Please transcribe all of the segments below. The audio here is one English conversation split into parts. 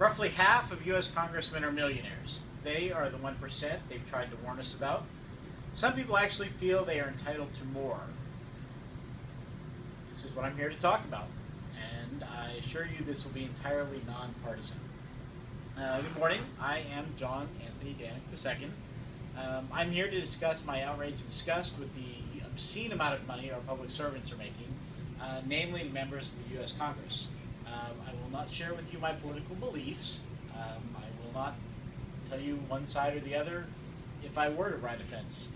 Roughly half of U.S. congressmen are millionaires. They are the 1% they've tried to warn us about. Some people actually feel they are entitled to more. This is what I'm here to talk about, and I assure you this will be entirely nonpartisan. Good morning. I am John Anthony Danek II. I'm here to discuss my outrage and disgust with the obscene amount of money our public servants are making, namely members of the U.S. Congress. I will not share with you my political beliefs. I will not tell you one side or the other if I were to write a fence.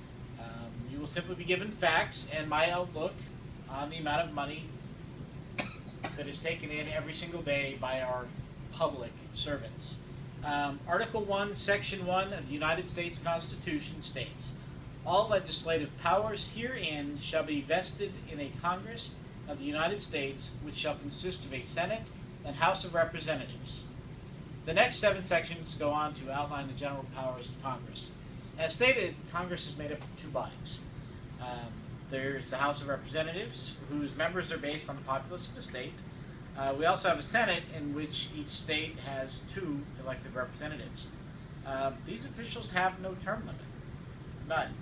You will simply be given facts and my outlook on the amount of money that is taken in every single day by our public servants. Article 1, Section 1 of the United States Constitution states, all legislative powers herein shall be vested in a Congress of the United States, which shall consist of a Senate and House of Representatives. The next 7 sections go on to outline the general powers of Congress. As stated, Congress is made up of 2 bodies. There's the House of Representatives, whose members are based on the populace of the state. We also have a Senate in which each state has 2 elected representatives. These officials have no term limit. None.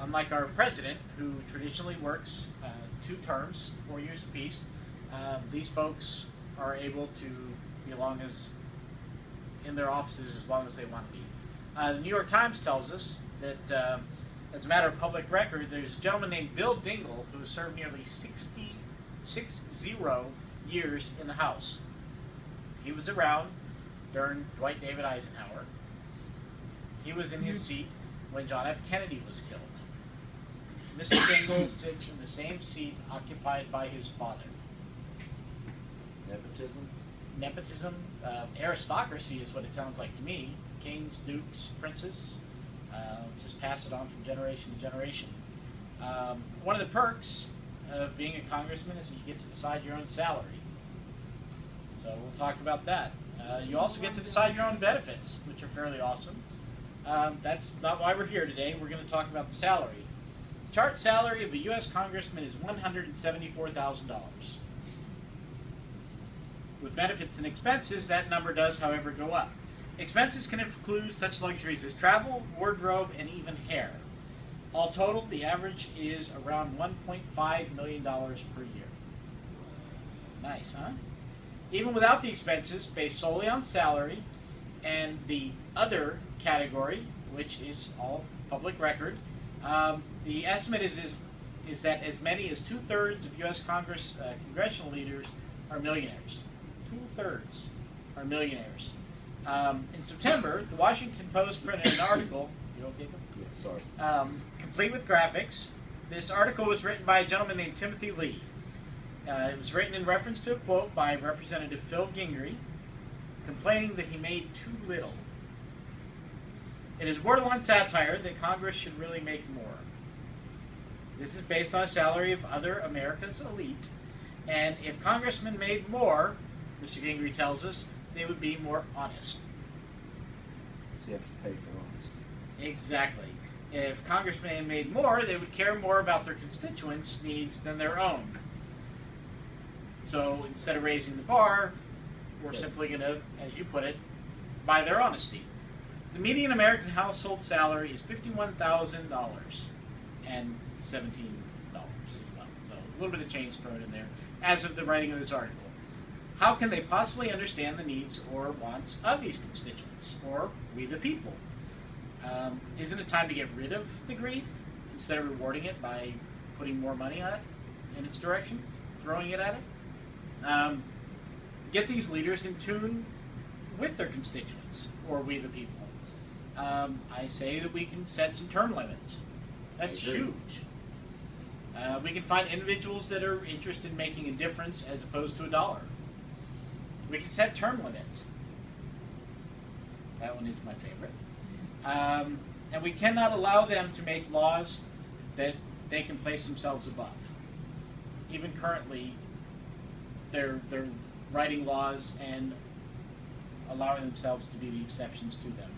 Unlike our president, who traditionally works 2 terms, 4 years apiece, these folks are able to be in their offices as long as they want to be. The New York Times tells us that, as a matter of public record, there's a gentleman named Bill Dingle who has served nearly 60 years in the House. He was around during Dwight David Eisenhower. He was in his seat when John F. Kennedy was killed. Mr. Dingle sits in the same seat occupied by his father. Nepotism? Nepotism, aristocracy is what it sounds like to me. Kings, dukes, princes. Let's just pass it on from generation to generation. One of the perks of being a congressman is that you get to decide your own salary. So we'll talk about that. You also get to decide your own benefits, which are fairly awesome. That's not why we're here today. We're going to talk about the salary. The chart salary of a U.S. congressman is $174,000. With benefits and expenses, that number does, however, go up. Expenses can include such luxuries as travel, wardrobe, and even hair. All totaled, the average is around $1.5 million per year. Nice, huh? Even without the expenses, based solely on salary, and the other category, which is all public record, the estimate is that as many as 2/3 of U.S. congressional leaders are millionaires. 2/3 are millionaires. In September, the Washington Post printed an article. You okay? Yeah, sorry. Complete with graphics. This article was written by a gentleman named Timothy Lee. It was written in reference to a quote by Representative Phil Gingrey, complaining that he made too little. It is borderline satire that Congress should really make more. This is based on a salary of other America's elite, and if congressmen made more, Mr. Gingrey tells us, they would be more honest. So you have to pay for honesty. Exactly. If congressmen made more, they would care more about their constituents' needs than their own. So instead of raising the bar, we're simply going to, as you put it, buy their honesty. The median American household salary is $51,000 and $17 as well. So a little bit of change thrown in there as of the writing of this article. How can they possibly understand the needs or wants of these constituents, or we the people? Isn't it time to get rid of the greed instead of rewarding it by putting more money on it in its direction, throwing it at it? Get these leaders in tune with their constituents, or we the people. I say that we can set some term limits. That's huge. We can find individuals that are interested in making a difference as opposed to a dollar. We can set term limits. That one is my favorite. And we cannot allow them to make laws that they can place themselves above. Even currently, they're writing laws and allowing themselves to be the exceptions to them.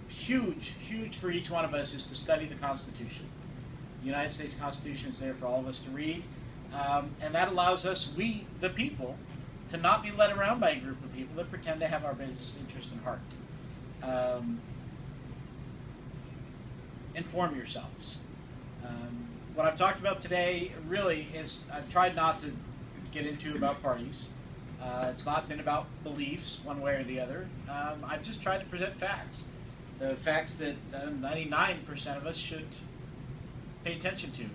Huge for each one of us is to study the Constitution. The United States Constitution is there for all of us to read. And that allows us, we, the people, to not be led around by a group of people that pretend to have our best interest in heart. Inform yourselves. What I've talked about today really is I've tried not to get into about parties. It's not been about beliefs one way or the other. I've just tried to present facts. The facts that 99% of us should pay attention to.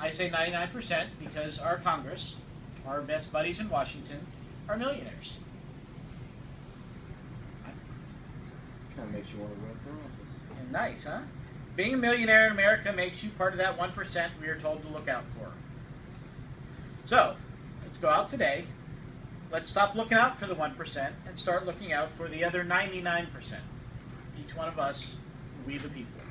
I say 99% because our Congress, our best buddies in Washington, are millionaires. Kind of makes you want to run for office. And nice, huh? Being a millionaire in America makes you part of that 1% we are told to look out for. So, let's go out today. Let's stop looking out for the 1% and start looking out for the other 99%. Each one of us, we the people.